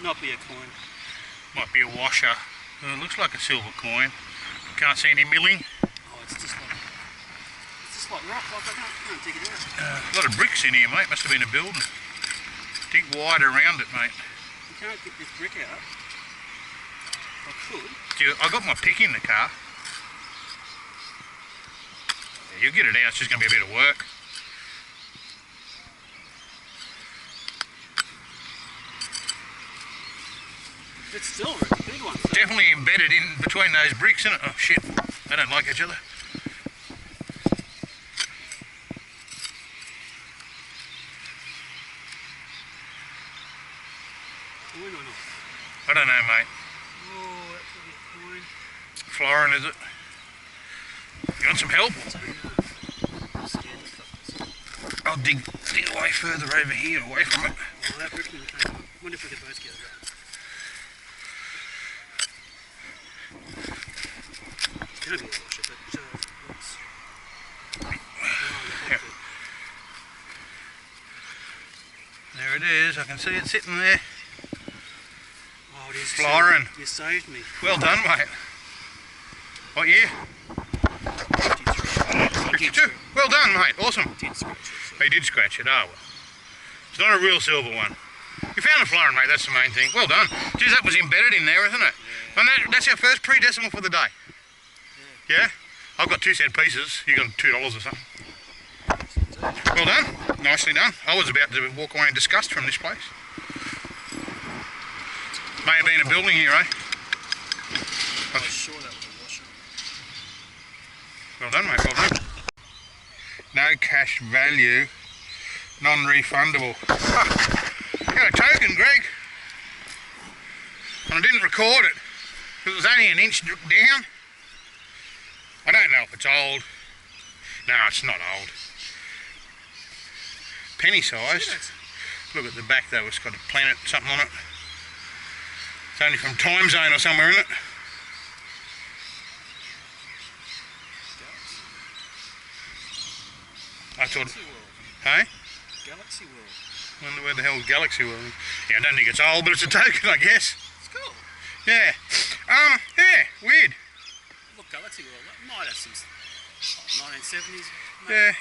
Not be a coin. Might be a washer. It looks like a silver coin. Can't see any milling. Oh, it's just like rock. Like I can't dig it out. A lot of bricks in here, mate. Must have been a building. Dig wide around it, mate. You can't get this brick out. I could. I got my pick in the car. Yeah, you'll get it out. It's just going to be a bit of work. It's still a big one. Definitely embedded in between those bricks, isn't it? Oh shit, they don't like each other. Coin or not? I don't know, mate. Oh, that could be a coin. Florin, is it? You want some help? I'm scared of stuff. I'll dig away further over here, away from it. Oh, that brick never came up. I wonder if we could both get it out. It's going to be a washer, but what's... Yeah. There it is, I can see it sitting there. Oh, it is. Florin. You saved me. Well done, mate. What year? 52. Well done, mate. Awesome. Did scratch it. Oh, you did scratch it. Oh, well. It's not a real silver one. You found a florin, mate. That's the main thing. Well done. Geez, that was embedded in there, isn't it? Yeah. And that's our first pre-decimal for the day. Yeah? I've got 2-cent pieces. You got $2 or something. Well done. Nicely done. I was about to walk away in disgust from this place. May have been a building here, eh? I was sure that was a washer. Well done, mate. Well done. No cash value. Non-refundable. I got a token, Greg. And I didn't record it. It was only an inch down. I don't know if it's old. No, it's not old. Penny sized. Look at the back though, it's got a planet something on it. It's only from time zone or somewhere, isn't it? I thought, hey? Galaxy World. Wonder where the hell Galaxy World is. Yeah, I don't think it's old, but it's a token, I guess. It's cool. Yeah. Yeah, weird. Look, Galaxy World, that might have since 1970s. Yeah,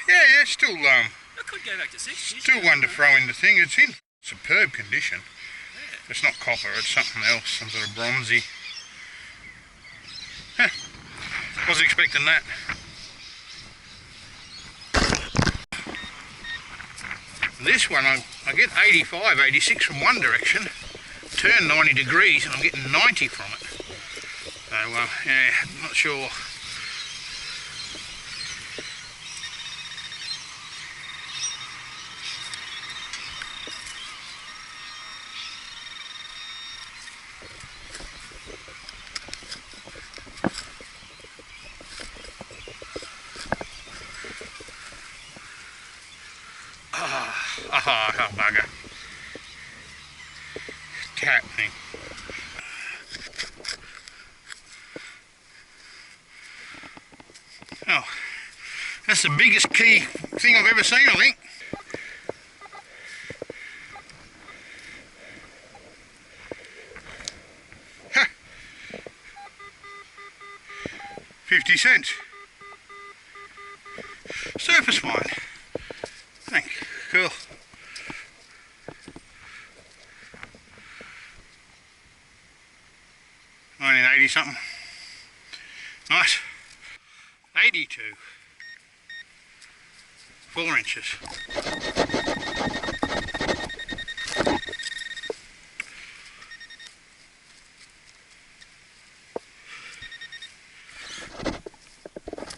still, It could go back to 60s. still one to throw in the thing. It's in superb condition. Yeah. It's not copper, it's something else, some sort of bronzy. Huh. Wasn't expecting that. This one, I get 85, 86 from one direction, turn 90 degrees and I'm getting 90 from it. So, yeah, I'm not sure. Oh, bugger. Cat thing. Oh, that's the biggest key thing I've ever seen, I think. Huh. 50 cents. Surface mine. Thank you. Cool. Something. Nice. 82. 4 inches.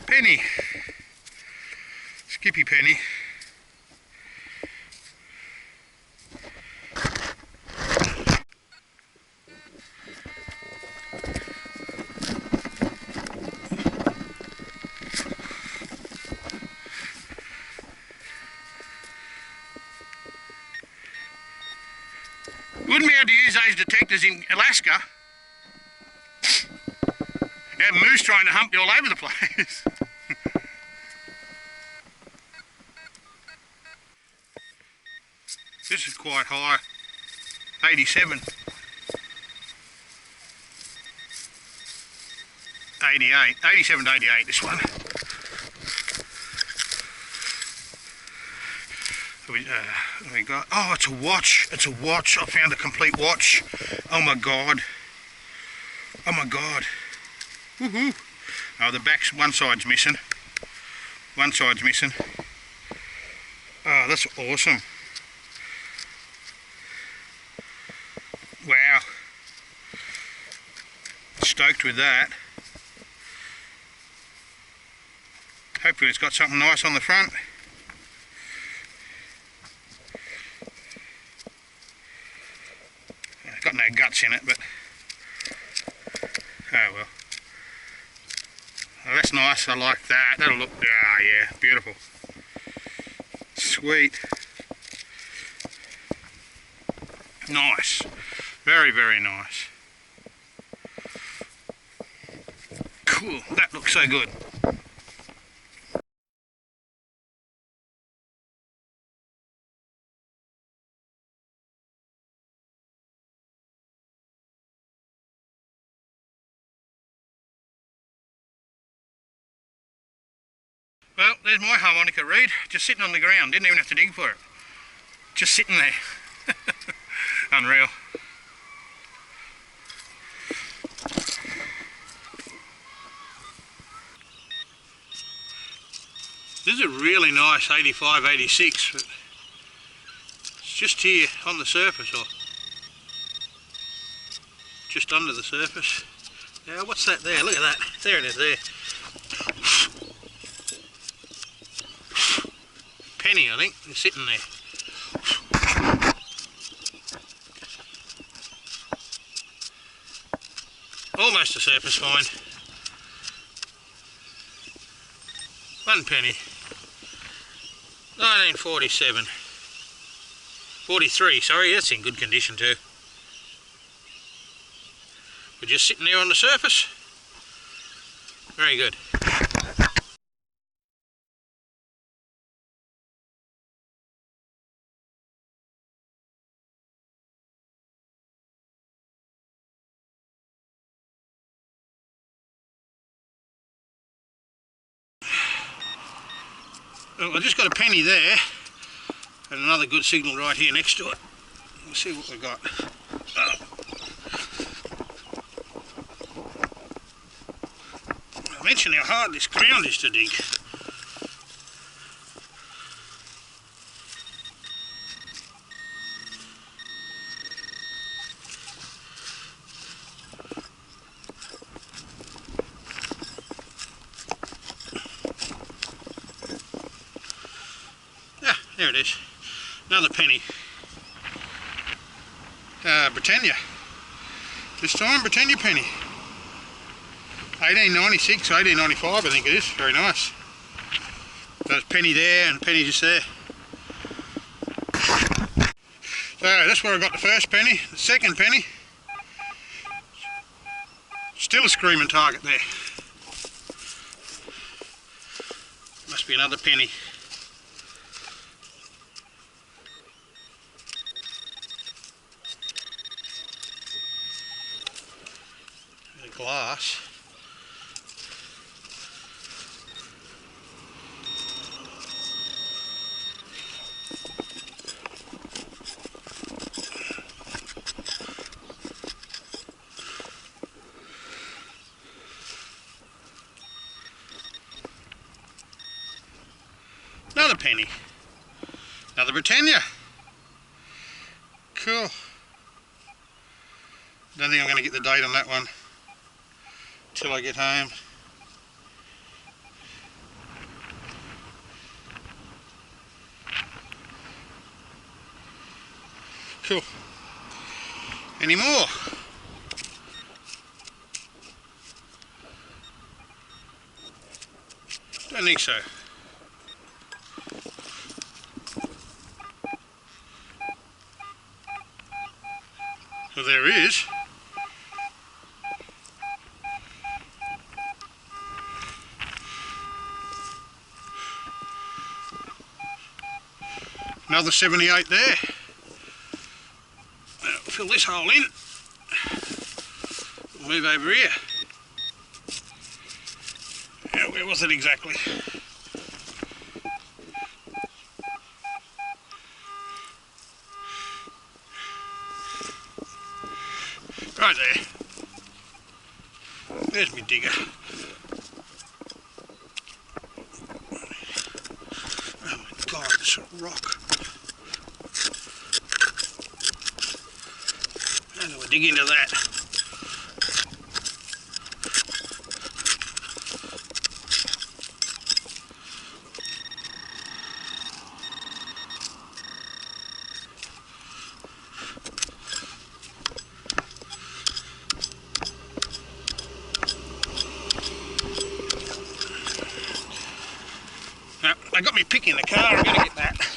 Penny. Skippy penny. Wouldn't be able to use those detectors in Alaska. You have moose trying to hump you all over the place. This is quite high. 87. 88, 87 to 88 this one. We got, oh, it's a watch, it's a watch. I found a complete watch. Oh my god. Oh my god. Woohoo. Oh, the back's, one side's missing. One side's missing. Oh, that's awesome. Wow. Stoked with that. Hopefully it's got something nice on the front. It's got no guts in it, but oh well. Oh, that's nice, I like that. That'll look, ah yeah, beautiful. Sweet. Nice. Very, very nice. Cool, that looks so good. Well, there's my harmonica reed, just sitting on the ground, didn't even have to dig for it. Just sitting there. Unreal. This is a really nice 85, 86, but it's just here on the surface, or just under the surface. Now, what's that there? Look at that. There it is there. Penny, I think, is sitting there. Almost a surface find. 1 penny. 1947. 43, sorry, that's in good condition too. We're just sitting there on the surface. Very good. Well, I just got a penny there, and another good signal right here next to it. We'll see what we've got. I mentioned how hard this ground is to dig. There it is, another penny. Britannia. This time Britannia penny. 1896, 1895 I think it is, very nice. There's a penny there and a penny just there. So that's where I got the first penny. The second penny, still a screaming target there. Must be another penny. Glass. Another penny. Another Britannia. Cool. Don't think I'm going to get the date on that one till I get home. Cool. Any more? Don't think so. Well, there is. Another 78 there. Now, fill this hole in. We'll move over here. worth it exactly. Right there. There's my digger. Oh my God, it's a rock. How do I dig into that? No, I got me pick in the car, I'm going to get that.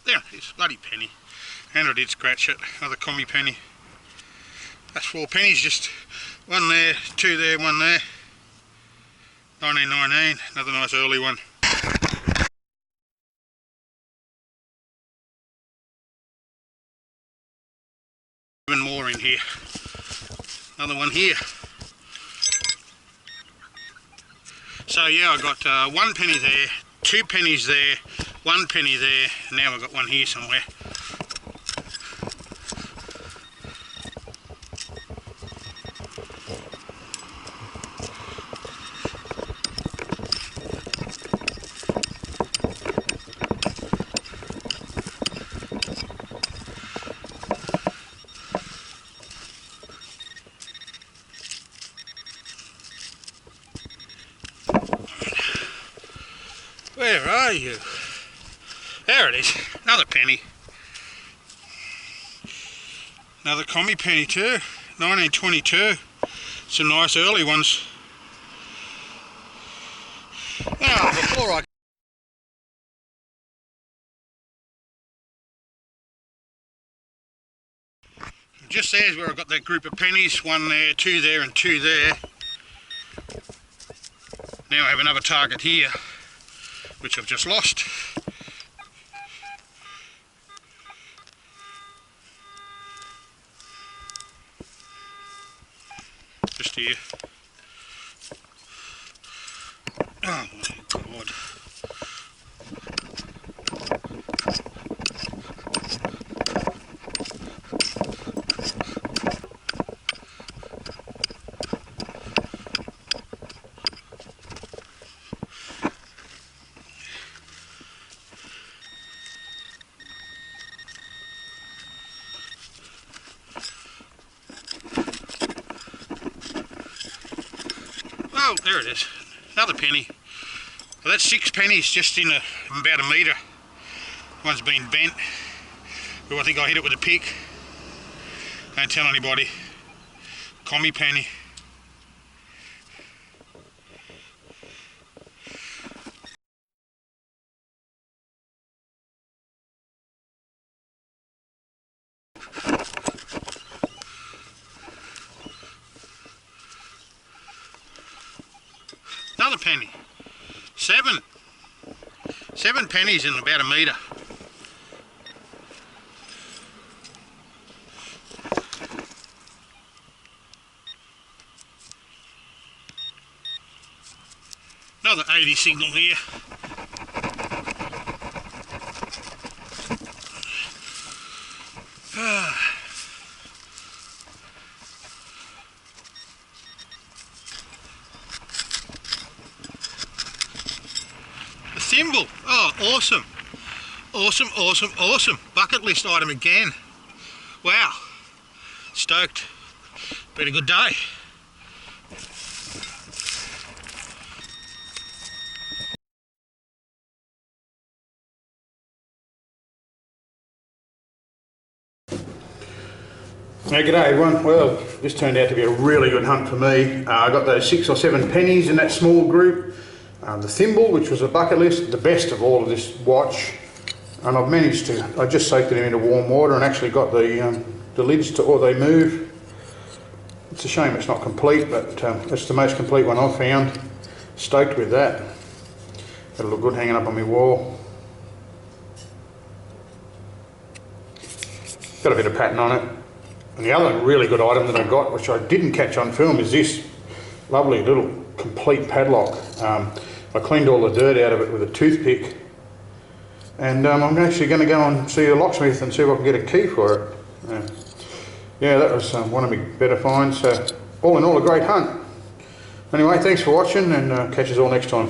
There it is, bloody penny. And I did scratch it, another commie penny. That's 4 pennies, just one there, 2 there, 1 there. 1919, another nice early one. Even more in here. Another one here. So yeah, I got 1 penny there, 2 pennies there, 1 penny there, and now I've got one here somewhere. Where are you? There it is, another penny. Another commie penny too, 1922. Some nice early ones. Now, before I... Just there's where I've got that group of pennies, 1 there, 2 there and 2 there. Now I have another target here, which I've just lost. Just here. Oh my God. Oh, there it is. Another penny. Well, that's 6 pennies just in about a metre. One's been bent. But I think I hit it with a pick. Don't tell anybody. Commie penny. Another penny. 7. 7 pennies in about a metre. Another 80 signal here. A thimble. Oh, awesome. Awesome, awesome, awesome. Bucket list item again. Wow. Stoked. Been a good day. Hey, g'day everyone. Well, this turned out to be a really good hunt for me. I got those 6 or 7 pennies in that small group, the thimble, which was a bucket list, the best of all of this watch, and I've managed to, I just soaked it into warm water and actually got the lids to, or they move. It's a shame it's not complete, but it's the most complete one I've found. Stoked with that. It'll look good hanging up on my wall. Got a bit of pattern on it. And the other really good item that I got, which I didn't catch on film, is this lovely little complete padlock. I cleaned all the dirt out of it with a toothpick, and I'm actually going to go and see a locksmith and see if I can get a key for it. Yeah, that was one of my better finds. So all in all, a great hunt. Anyway, thanks for watching, and catch us all next time.